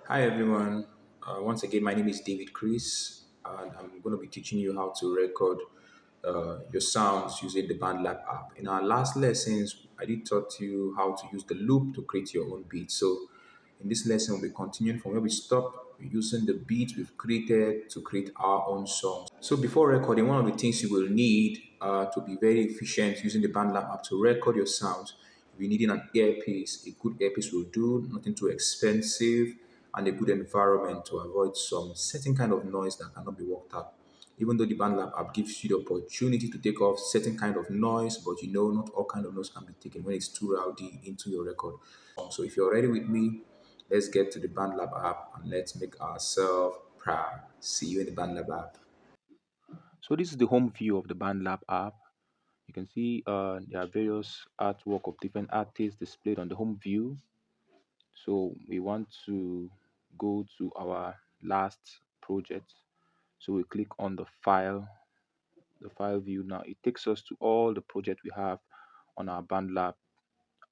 Hi everyone. Once again, my name is David Chris, and I'm going to be teaching you how to record your sounds using the Bandlab app. In our last lessons, I did taught you how to use the loop to create your own beat. So, in this lesson, we'll be continuing from where we stopped, using the beat we've created to create our own songs. So, before recording, one of the things you will need to be very efficient using the Bandlab app to record your sounds, you're needing an earpiece. A good earpiece will do, nothing too expensive, and a good environment to avoid some certain kind of noise that cannot be worked out. Even though the BandLab app gives you the opportunity to take off certain kind of noise, but not all kind of noise can be taken when it's too rowdy into your record. So if you're ready with me, let's get to the BandLab app and let's make ourselves proud. See you in the BandLab app. So this is the home view of the Bandlab app. You can see there are various artwork of different artists displayed on the home view. So we want to go to our last project. So we click on the file view. Now it takes us to all the projects we have on our Bandlab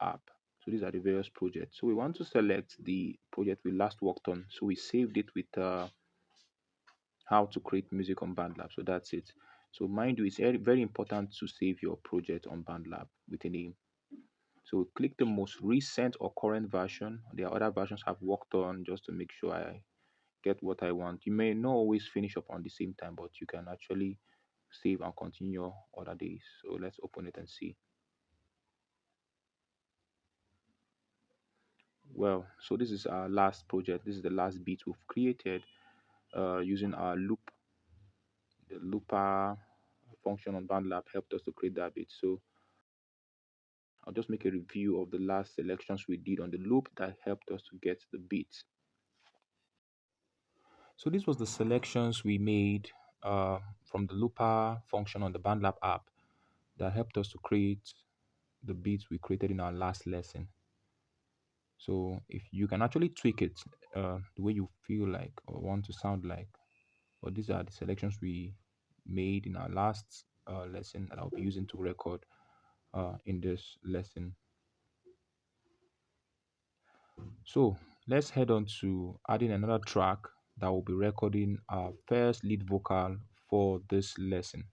app. So these are the various projects. So we want to select the project we last worked on. So we saved it with how to create music on Bandlab. So that's it. So mind you, it's very important to save your project on Bandlab with a name. So click the most recent or current version. There are other versions I've worked on just to make sure I get what I want. You may not always finish up on the same time, but you can actually save and continue other days. So let's open it and see. Well, so this is our last project. This is the last beat we've created using our loop. The looper function on BandLab helped us to create that beat. So I'll just make a review of the last selections we did on the loop that helped us to get the beat. So this was the selections we made from the looper function on the BandLab app that helped us to create the beats we created in our last lesson. So if you can actually tweak it the way you feel like or want to sound like, but these are the selections we made in our last lesson that I'll be using to record in this lesson. So let's head on to adding another track that will be recording our first lead vocal for this lesson.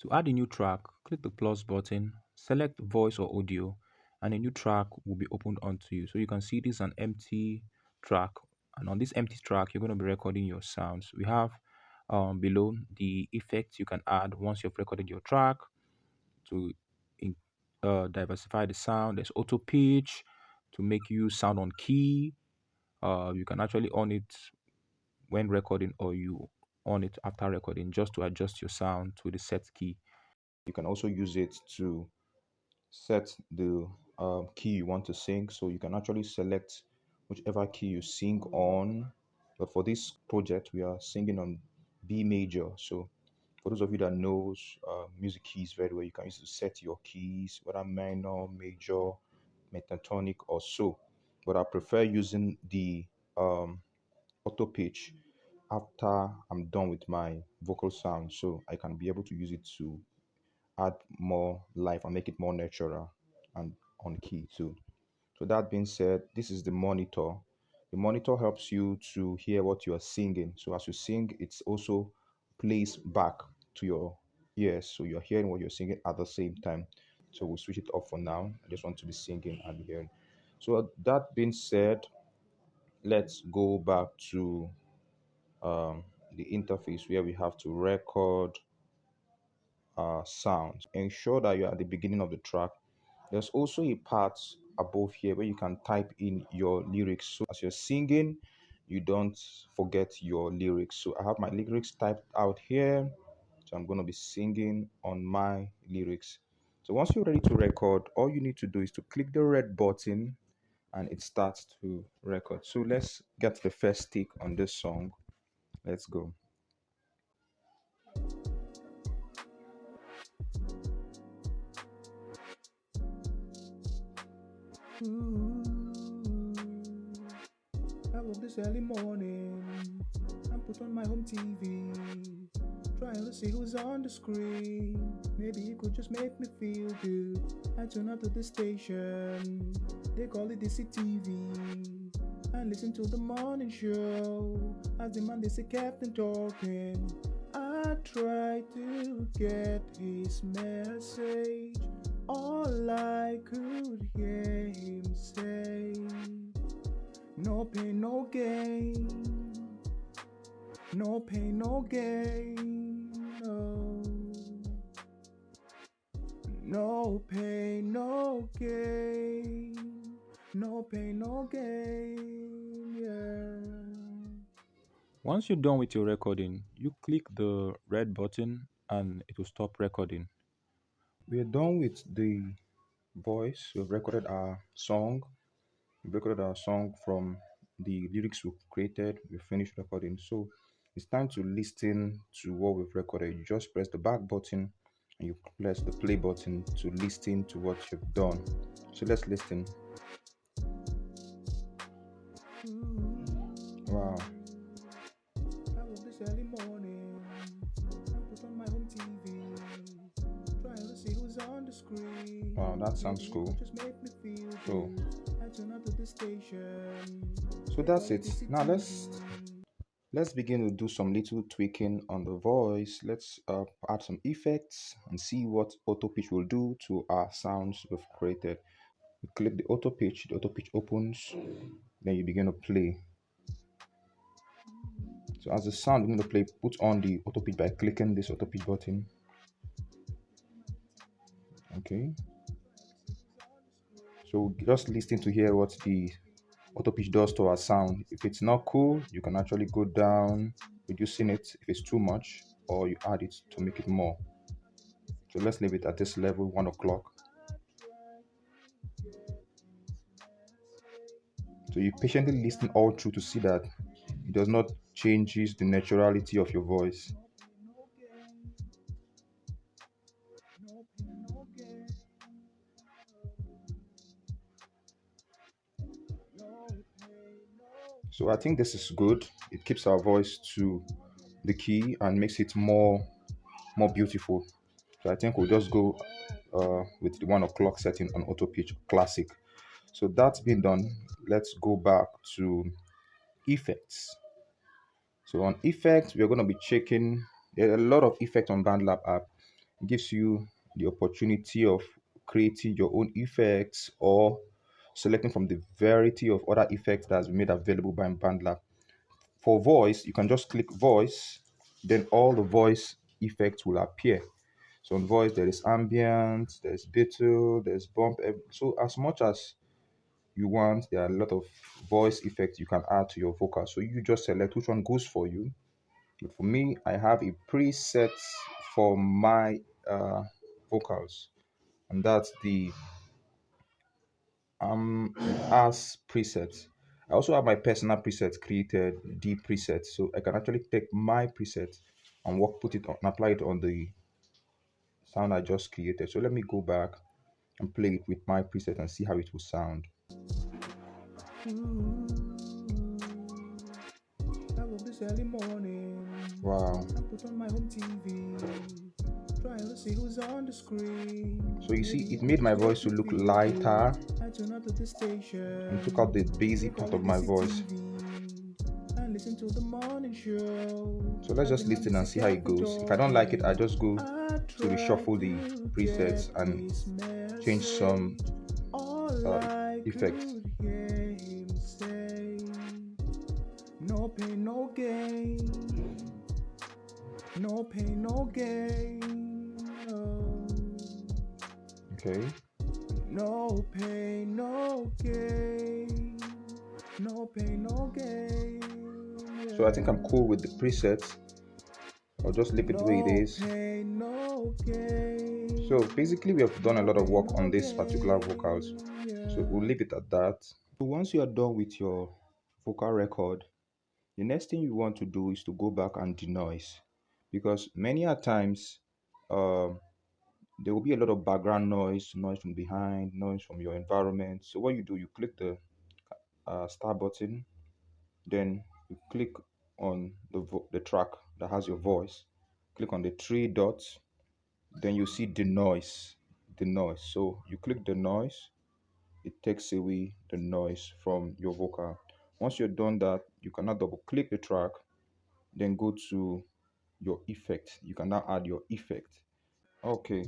To add a new track, click the plus button, select voice or audio, and a new track will be opened onto you. So you can see this is an empty track, and on this empty track, you're going to be recording your sounds. We have below the effects you can add once you've recorded your track to in, diversify the sound. There's auto pitch to make you sound on key. You can actually on it when recording, or you on it after recording just to adjust your sound to the set key. You can also use it to set the key you want to sing. So you can actually select whichever key you sing on. But for this project, we are singing on B major. So for those of you that knows music keys very well, you can use it to set your keys, whether minor, major, pentatonic, or so. But I prefer using the auto pitch after I'm done with my vocal sound, so I can be able to use it to add more life and make it more natural and on key too. So that being said, this is the monitor. The monitor helps you to hear what you are singing. So as you sing, it's also plays back to your ears. So you're hearing what you're singing at the same time. So we'll switch it off for now. I just want to be singing and hearing. So that being said, let's go back to the interface where we have to record sounds. Ensure that you're at the beginning of the track. There's also a part above here where you can type in your lyrics. So as you're singing, you don't forget your lyrics. So I have my lyrics typed out here. So I'm going to be singing on my lyrics. So once you're ready to record, all you need to do is to click the red button and it starts to record. So let's get the first take on this song. Let's go. I woke this early morning and put on my home TV, trying to see who's on the screen. Maybe it could just make me feel good. I tune up to the station, they call it the CTV. and listen to the morning show. As the man they say Captain talking, I try to get his message. All I could hear him say, no pain, no gain. No pain, no gain. No, no pain, no gain. No pain, no gain. Yeah. Once you're done with your recording, you click the red button and it will stop recording. We are done with the voice. We've recorded our song. We recorded our song from the lyrics we created. We finished recording. So it's time to listen to what we've recorded. You just press the back button and you press the play button to listen to what you've done. So let's listen. Wow. I woke this early morning. I put on my home TV. Trying to see who's on the screen. Wow, that sounds cool. Just make me feel so I turn up to the station. So that's it. Now let's begin to do some little tweaking on the voice. Let's add some effects and see what auto pitch will do to our sounds we've created. You click the auto pitch opens, then you begin to play. So as the sound begins to play, put on the auto pitch by clicking this auto pitch button. Okay. So just listen to hear what the auto pitch does to our sound. If it's not cool, you can actually go down, reducing it if it's too much, or you add it to make it more. So let's leave it at this level, 1 o'clock. So you patiently listen all through to see that it does not changes the naturality of your voice. So I think this is good. It keeps our voice to the key and makes it more beautiful. So I think we'll just go with the 1 o'clock setting on auto pitch classic. So that's been done. Let's go back to effects. So on effects, we're going to be checking. There are a lot of effects on Bandlab app. It gives you the opportunity of creating your own effects or selecting from the variety of other effects that's made available by Bandlab. For voice, you can just click voice, then all the voice effects will appear. So on voice, there is ambient, there's battle, there's bump. So as much as you want, there are a lot of voice effects you can add to your vocal. So you just select which one goes for you. But for me, I have a preset for my vocals, and that's the as preset. I also have my personal preset created, the preset, so I can actually take my preset and put it on, and apply it on the sound I just created. So let me go back and play it with my preset and see how it will sound. I woke this early morning. Wow. I put on my home TV. Trying to see who's on the screen. So you see, it made my voice to look lighter and took out the bassy part of my voice. And listen to the morning show. So let's just listen and see how it goes. If I don't like it, I just go to reshuffle the presets and change some effects. No pain, no gain. No pain, no gain. No. Okay. No pain, no gain. No pain, no gain. Yeah. So I think I'm cool with the presets. I'll just leave it the way it is. Pain, no gain. So basically, we have done a lot of work on this particular vocals. Yeah. So we'll leave it at that. So once you are done with your vocal record, the next thing you want to do is to go back and denoise, because many a times there will be a lot of background noise from behind, noise from your environment. So what you do, you click the start button, then you click on the track that has your voice, click on the three dots, then you see the noise. So you click the noise, it takes away the noise from your vocal. Once you're done that, you can now double click the track, then go to your effect. You can now add your effect. Okay.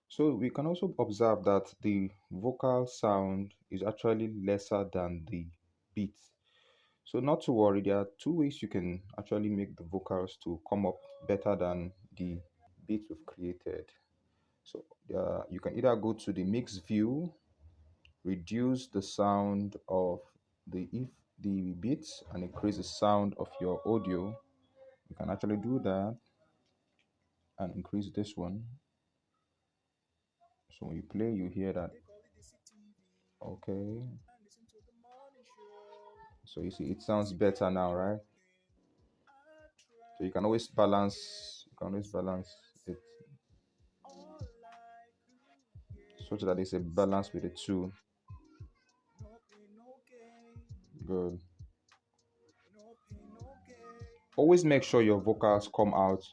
So we can also observe that the vocal sound is actually lesser than the beat. So not to worry, there are two ways you can actually make the vocals to come up better than the beat we've created. So you can either go to the mix view, reduce the sound of the beats and increase the sound of your audio. You can actually do that and increase this one. So when you play, you hear that. Okay. So you see, it sounds better now, right? So you can always balance. You can always balance it such that there's a balance with the two. Good. Always make sure your vocals come out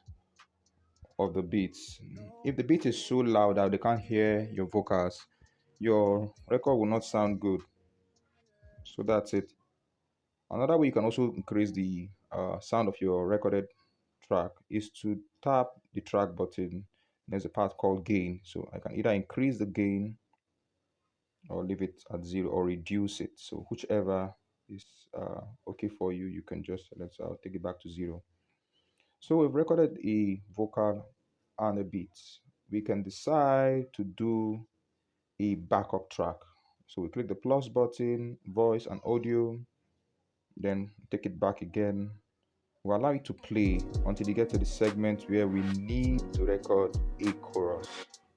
of the beats. If the beat is so loud that they can't hear your vocals, your record will not sound good. So that's it. Another way you can also increase the sound of your recorded track is to tap the track button. There's a part called gain. So I can either increase the gain or leave it at zero or reduce it. So whichever is okay for you, you can just let's take it back to zero. So we've recorded a vocal and a beat. We can decide to do a backup track. So we click the plus button, voice and audio, then take it back again. We'll allow it to play until you get to the segment where we need to record a chorus.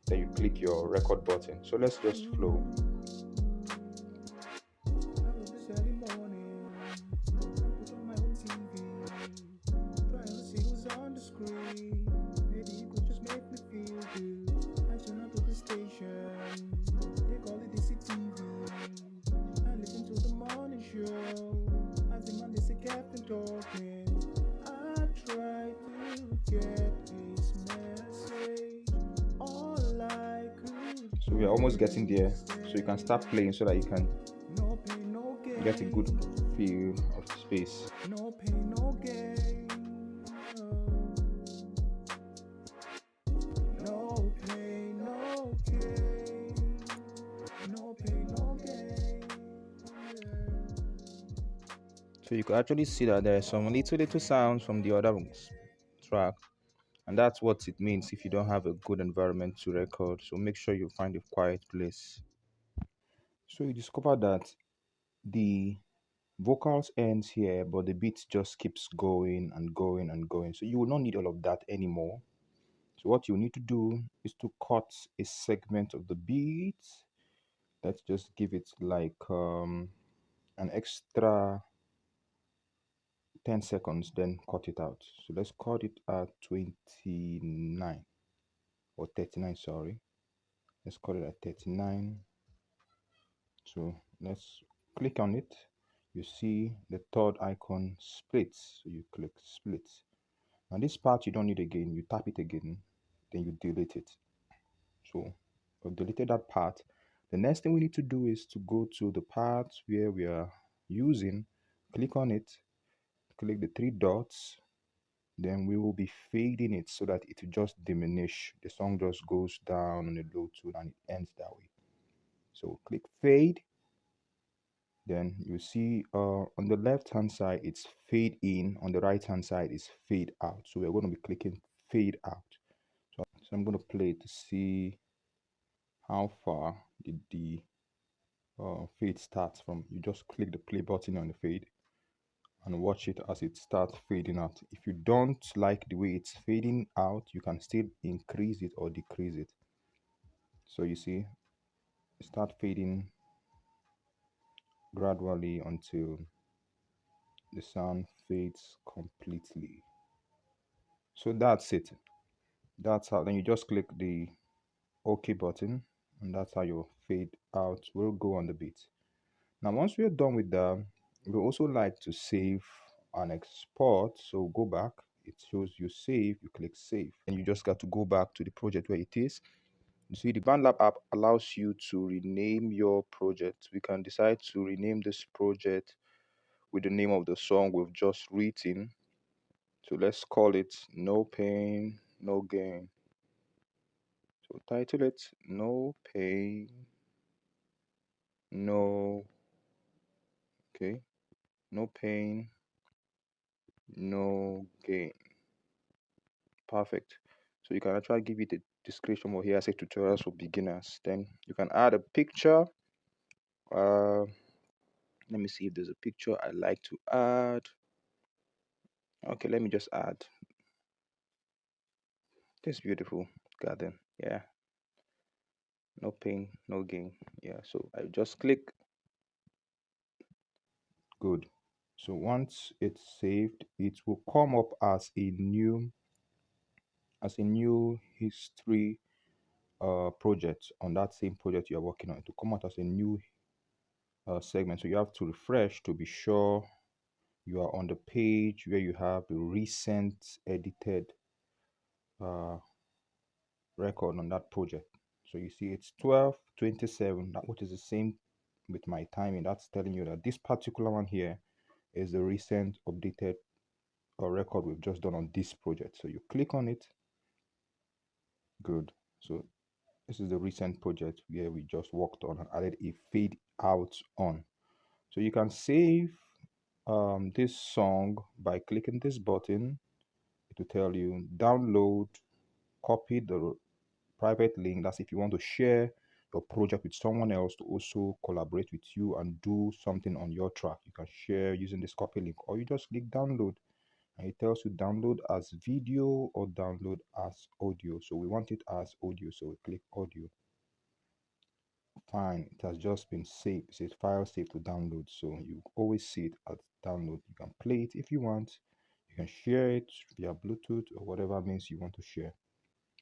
Then you click your record button. So let's just flow. So we are almost getting there. So you can start playing so that you can get a good feel of the space. No pain, no gain. No pain, no gain. No pain, no gain. So you can actually see that there are some little sounds from the other track, and that's what it means if you don't have a good environment to record. So make sure you find a quiet place. So you discover that the vocals ends here, but the beat just keeps going and going and going. So you will not need all of that anymore. So what you need to do is to cut a segment of the beat. Let's just give it like an extra 10 seconds, then cut it out. So let's cut it at 29 or 39, sorry. Let's cut it at 39. So let's click on it. You see the third icon splits. So you click split. Now this part you don't need again. You tap it again, then you delete it. So we've deleted that part. The next thing we need to do is to go to the part where we are using, click on it, click the three dots, then we will be fading it so that it will just diminish. The song just goes down on the low tone and it ends that way. So click fade. Then you see on the left hand side it's fade in, on the right hand side is fade out. So we're going to be clicking fade out. So I'm going to play to see how far did the fade start from. You just click the play button on the fade and watch it as it starts fading out. If you don't like the way it's fading out, you can still increase it or decrease it. So you see, start fading gradually until the sound fades completely. So that's it. That's how. Then you just click the OK button, and that's how your fade out will go on the beat. Now, once we are done with that, we also like to save and export. So go back. It shows you save. You click save, and you just got to go back to the project where it is. You see, the Bandlab app allows you to rename your project. We can decide to rename this project with the name of the song we've just written. So let's call it No Pain, No Gain. So title it No Pain, No, okay, No Pain, No Gain. Perfect. So you can actually give it a description over here. I say tutorials for beginners. Then you can add a picture. Uh, Let me see if there's a picture I like to add. Okay, let me just add this beautiful garden. Yeah, no pain, no gain. Yeah, so I just click good. So once it's saved, it will come up as a new history project on that same project you're working on. It will come out as a new segment. So you have to refresh to be sure you are on the page where you have the recent edited uh, record on that project. So you see it's 12:27, that which is the same with my timing. That's telling you that this particular one here is the recent updated record we've just done on this project. So you click on it. Good. So this is the recent project where we just worked on and added a fade out on. So you can save this song by clicking this button. It will tell you download, copy the private link. That's if you want to share your project with someone else to also collaborate with you and do something on your track. You can share using this copy link, or you just click download and it tells you download as video or download as audio. So we want it as audio, so we click audio. Fine, it has just been saved. It says file saved to download, so you always see it as download. You can play it if you want. You can share it via Bluetooth or whatever means you want to share.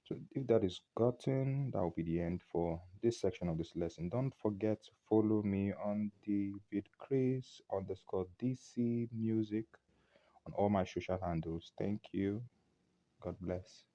So if that is gotten, that will be the end for this section of this lesson. Don't forget to follow me on DavidChris_DC Music on all my social handles. Thank you. God bless.